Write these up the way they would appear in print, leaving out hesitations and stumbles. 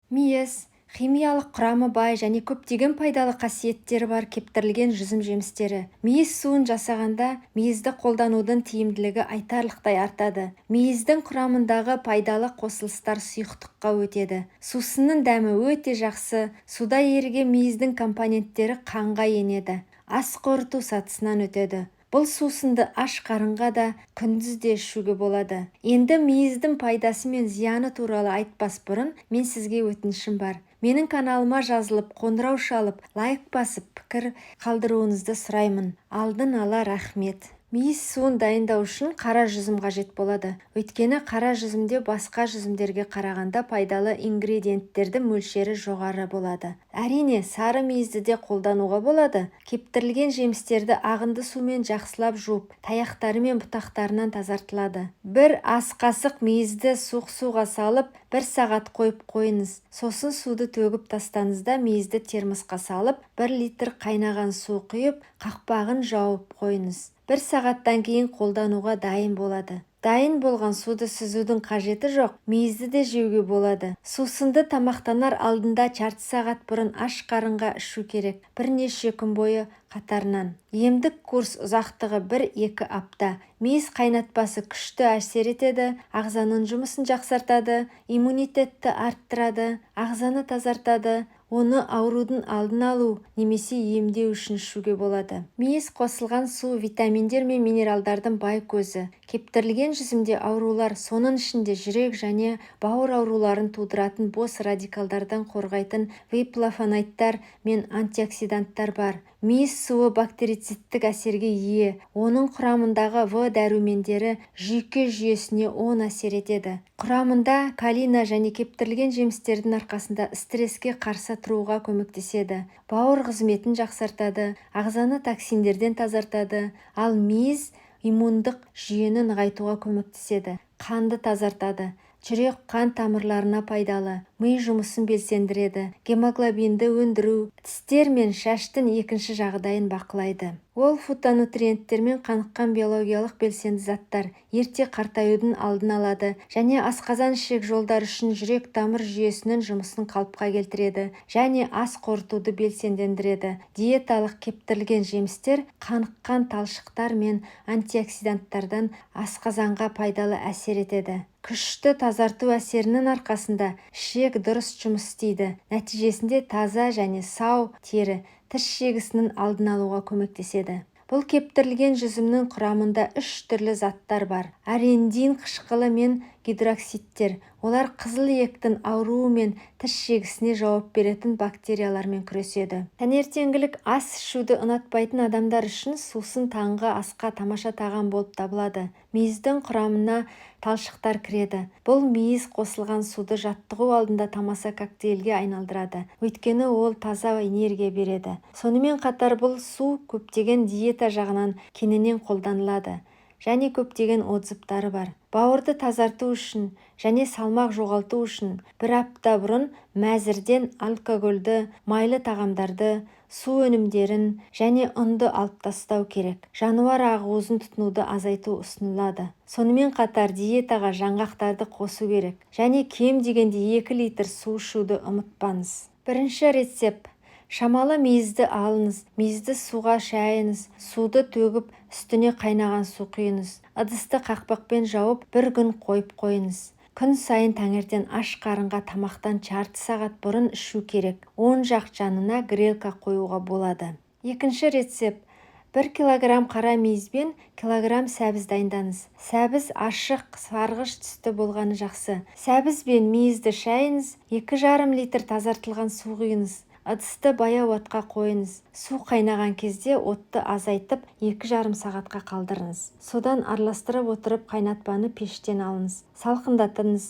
Мейіз химиялық құрамы бай және көптеген пайдалы қасиеттері бар кептірілген жүзім жемістері. Мейіз суын жасағанда мейізді қолданудың тиімділігі айтарлықтай артады. Мейіздің құрамындағы пайдалы қосылыстар сұйықтыққа өтеді. Сусынның дәмі өте жақсы. Суда еріген мейіздің компоненттері қанға енеді. Ас қорыту сатысынан өтеді. Бұл сусынды аш қарынға да күндіз де ішуге болады. Енді мейіздің пайдасы мен зияны туралы айтпас бұрын мен сізге өтінішім бар. Менің каналыма жазылып, қоңырау шалып, лайк басып, пікір қалдыруыңызды сұраймын. Алдын ала рахмет. Мейіз суын дайындау үшін қара жүзім қажет болады. Өйткені қара жүзімде басқа жүзімдерге қарағанда пайдалы ингредиенттердің мөлшері жоғары болады. Әрине, сары мейізді де қолдануға болады. Кептірілген жемістерді ағынды сумен жақсылап жуып, таяқтары мен бұтақтарынан тазартылады. Бір ас қасық мейізді суық суға салып, 1 сағат қойып қойыңыз. Сосын суды төгіп тастаңыз да мейізді термосқа салып, 1 литр қайнаған су құйып, қақпағын жауып қойыңыз. 1 сағаттан кейін қолдануға дайын болады. Дайын болған суды сүзудің қажеті жоқ, мейізді де жеуге болады. Сусынды тамақтанар алдында жарты сағат бұрын аш қарынға ішу керек, бірнеше күн бойы қатарынан. Емдік курс ұзақтығы 1-2 апта. Мейіз қайнатпасы күшті әсер етеді, ағзаның жұмысын жақсартады, иммунитетті арттырады, ағзаны тазартады. Оны аурудың алдын алу немесе емдеу үшін ішуге болады. Мейіз қосылған су витаминдер мен минералдардың бай көзі. Кептірілген жүзімде аурулар, соның ішінде жүрек және бауыр ауруларын тудыратын бос радикалдардан қорғайтын вейфлавоноидтар мен антиоксиданттар бар. Мейіз суы бактерицидтік әсерге ие. Оның құрамындағы В дәрумендері жүйке жүйесіне оң әсер етеді. Құрамында калина және кептірілген жемістердің арқасында стресске қарсы тұруға көмектеседі. Бауыр қызметін жақсартады, ағзаны токсиндерден тазартады, ал мейіз иммундық жүйені нығайтуға көмектеседі. Қанды тазартады. Жүрек қан тамырларына пайдалы, ми жұмысын белсендіреді, гемоглобинді өндіру, тістер мен шаштың екінші жағдайын бақылайды. Ол фитонутриенттермен қаныққан биологиялық белсенді заттар, ерте қартаюдың алдын алады және асқазан ішек жолдары үшін жүрек тамыр жүйесінің жұмысын қалыпқа келтіреді және ас қорытуды белсендендіреді. Диеталық кептірілген жемістер қаныққан талшықтар мен антиоксиданттардан асқазанға пайдалы әсер етеді. Күшті тазарту әсерінің арқасында ішек дұрыс жұмыс істейді. Нәтижесінде таза және сау тері, тіс шегісінің алдын алуға көмектеседі. Бұл кептірілген жүзімнің құрамында 3 түрлі заттар бар. Арендин қышқылы мен гидроксидтер. Олар қызыл еттің ауруы мен тіс шегісіне жауап беретін бактериялармен күреседі. Таңертеңгілік ас ішуді ұнатпайтын адамдар үшін сусын таңғы асқа тамаша тағам болып табылады. Мейіздің құрамына талшықтар кіреді. Бұл мейіз қосылған суды жаттығу алдында тамаша коктейлге айналдырады. Өйткені ол таза энергия береді. Сонымен қатар бұл су көптеген диета жағынан кеңінен қолданылады және көптеген отзывтары бар. Бауырды тазарту үшін және салмақ жоғалту үшін 1 апта бұрын мәзірден алкогольді, майлы тағамдарды, су өнімдерін және ұнды алып тастау керек. Жануар ағуызын тұтынуды азайту ұсынылады. Сонымен қатар диетаға жаңғақтарды қосу керек және кем дегенде 2 литр су ішуді ұмытпаңыз. Бірінші рецепт. Шамалы мейізді алыңыз, мейізді суға шайыңыз, суды төгіп, үстіне қайнаған су құйыңыз. Ыдысты қақпақпен жауып 1 күн қойып қойыңыз. Күн сайын таңертең аш қарынға тамақтан жарты сағат бұрын ішу керек. Оң жақ жанына грелка қоюға болады. Екінші рецепт. 1 килограмм қара мейізбен килограмм сәбіз дайындаңыз. Сәбіз ашық, сарғыш түсті болғаны жақсы. Сәбіз бен мейізді шайыңыз, 2,5 литр тазартылған су құйыңыз. Ыдысты баяу отқа қойыңыз. Су қайнаған кезде отты азайтып 2,5 сағатқа қалдырыңыз. Содан араластырып отырып қайнатпаны пештен алыңыз. Салқындатыңыз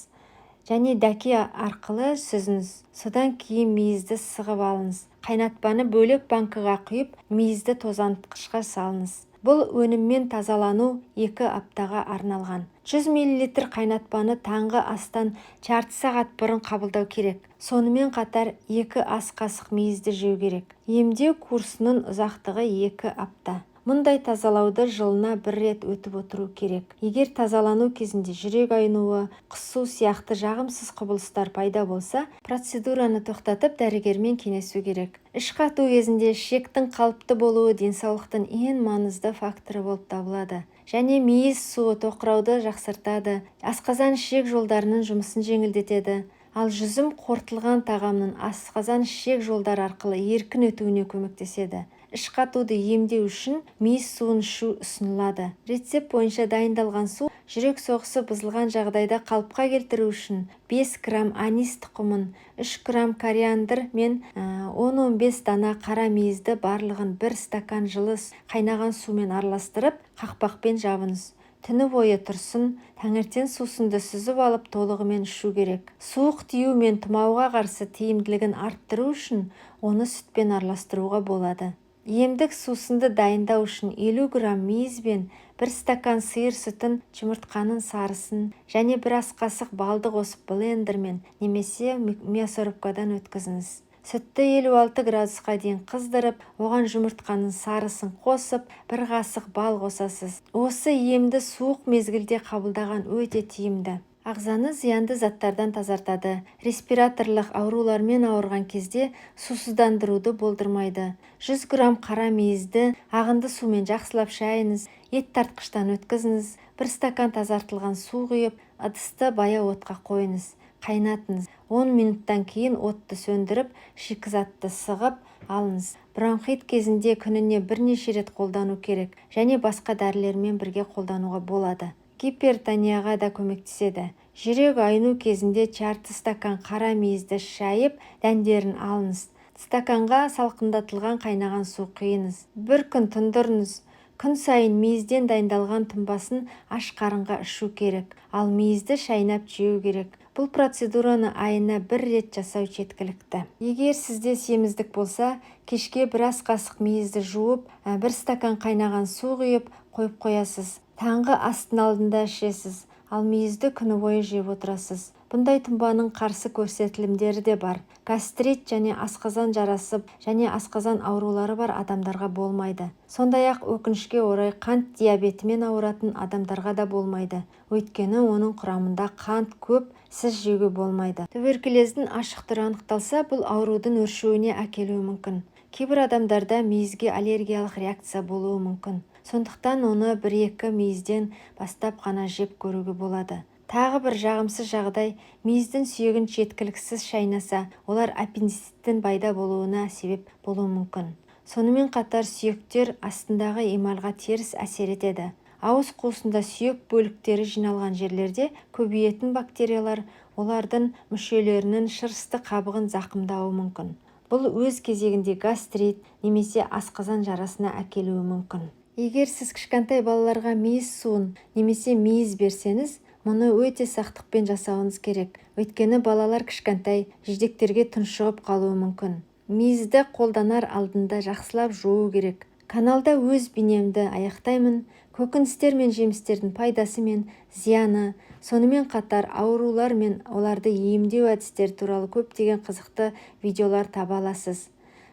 және дәке арқылы сүзіңіз. Содан кейін мейізді сығып алыңыз. Қайнатпаны бөлек банкыға құйып, мейізді тозаңытқышқа салыңыз. Бұл өніммен тазалану 2 аптаға арналған. 100 мл қайнатпаны таңғы астан жарты сағат бұрын қабылдау керек. Сонымен қатар 2 ас қасық мейізді жеу керек. Емдеу курсының ұзақтығы 2 апта. Мұндай тазалауды жылына 1 рет өтіп отыру керек. Егер тазалану кезінде жүрек айнуы, құсу сияқты жағымсыз құбылыстар пайда болса, процедураны тоқтатып дәрігермен кеңесу керек. Іш қату кезінде ішектің қалыпты болуы денсаулықтың ең маңызды факторы болып табылады. Және мейіз суы тоқырауды жақсартады, асқазан ішек жолдарының жұмысын жеңілдетеді. Ал жүзім қортылған тағамның асқазан ішек жолдары арқылы еркін өтуіне көмектеседі. Іш қатуды емдеу үшін мейіз суын ішу ұсынылады. Рецепт бойынша дайындалған су жүрек соғысы бұзылған жағдайда қалыпқа келтіру үшін 5 грамм анис тұқымын, 3 грамм кориандр мен 10-15 дана қара мейізді барлығын 1 стакан жылы қайнаған сумен араластырып, қақпақпен жабыңыз. Түні бойы тұрсын, таңертең сусынды сүзіп алып толығымен ішу керек. Суық тию мен тұмауға қарсы тиімділігін арттыру үшін оны сүтпен араластыруға болады. Емдік сусынды дайындау үшін 50 грамм мейіз бен 1 стакан сиыр сүтін, жұмыртқаның сарысын және 1 ас қасық балды қосып блендермен немесе мясорубкадан өткізіңіз. Сүтті 56 градусқа дейін қыздырып, оған жұмыртқаның сарысын қосып, 1 қасық бал қосасыз. Осы емді суық мезгілде қабылдаған өте тиімді. Ағзаны зиянды заттардан тазартады. Респираторлық аурулармен ауырған кезде сусыздандыруды болдырмайды. 100 грамм қара мейізді ағынды сумен жақсылап шайыңыз, ет тартқыштан өткізіңіз. 1 стакан тазартылған су құйып, ыдысты баяу отқа қойыңыз. Қайнатыңыз. 10 минуттан кейін отты сөндіріп, шикізатты сығып алыңыз. Бронхит кезінде күніне бірнеше рет қолдану керек және басқа дәрілермен бірге қолдануға болады. Гипертонияға да көмектеседі. Жүрек айну кезінде жарты стакан қара мейізді шайып, дәндерін алыңыз. Стаканға салқындатылған қайнаған су құйыңыз. 1 күн тұндырыңыз. Күн сайын мейізден дайындалған тұнбасын аш қарынға ішу керек, ал мейізді шайнап жеу керек. Бұл процедураны айына 1 рет жасау жеткілікті. Егер сізде семіздік болса, кешке 1 ас қасық мейізді жуып, 1 стакан қайнаған су құйып, қойып қоясыз. Таңғы астың алдында ішесіз, ал мейізді күні бойы жеп отырасыз. Бұндай тұнбаның қарсы көрсетілімдері де бар. Гастрит және асқазан жарасы және асқазан аурулары бар адамдарға болмайды. Сондай-ақ өкінішке орай қант диабетімен ауыратын адамдарға да болмайды. Өйткені оның құрамында қант көп, сіз жеуге болмайды. Туберкулездің ашық түрі анықталса, бұл аурудың өршуіне әкелуі мүмкін. Кейбір адамдарда мейізге аллергиялық реакция болуы мүмкін. Сондықтан оны 1-2 мейізден бастап қана жеп көруге болады. Тағы бір жағымсыз жағдай, мейіздің сүйегін жеткіліксіз шайнаса, олар аппендициттің пайда болуына себеп болуы мүмкін. Сонымен қатар сүйектер астындағы эмальға теріс әсер етеді. Ауыз қуысында сүйек бөліктері жиналған жерлерде көбейетін бактериялар олардың мүшелерінің шырысты қабығын зақымдауы мүмкін. Бұл өз кезегінде гастрит немесе асқазан жарасына әкелуі мүмкін. Егер сіз кішкентай балаларға мейіз суын немесе мейіз берсеңіз, мұны өте сақтықпен жасауыңыз керек. Өйткені балалар кішкентай, жидектерге тұншығып қалуы мүмкін. Мейізді қолданар алдында жақсылап жуу керек. Каналда өз бейнемді аяқтаймын. Көкөністер мен жемістердің пайдасы мен зияны, сонымен қатар аурулар мен оларды емдеу әдістері туралы көптеген қызықты видеолар таба аласыз.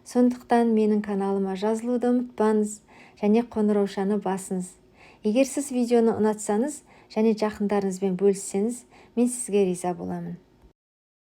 Сондықтан менің каналыма жазылуды ұмытпаңыз және қоңыраушаны басыңыз. Егер сіз видеоны ұнатсаңыз және жақындарыңызбен бөліссеңіз, мен сізге риза боламын.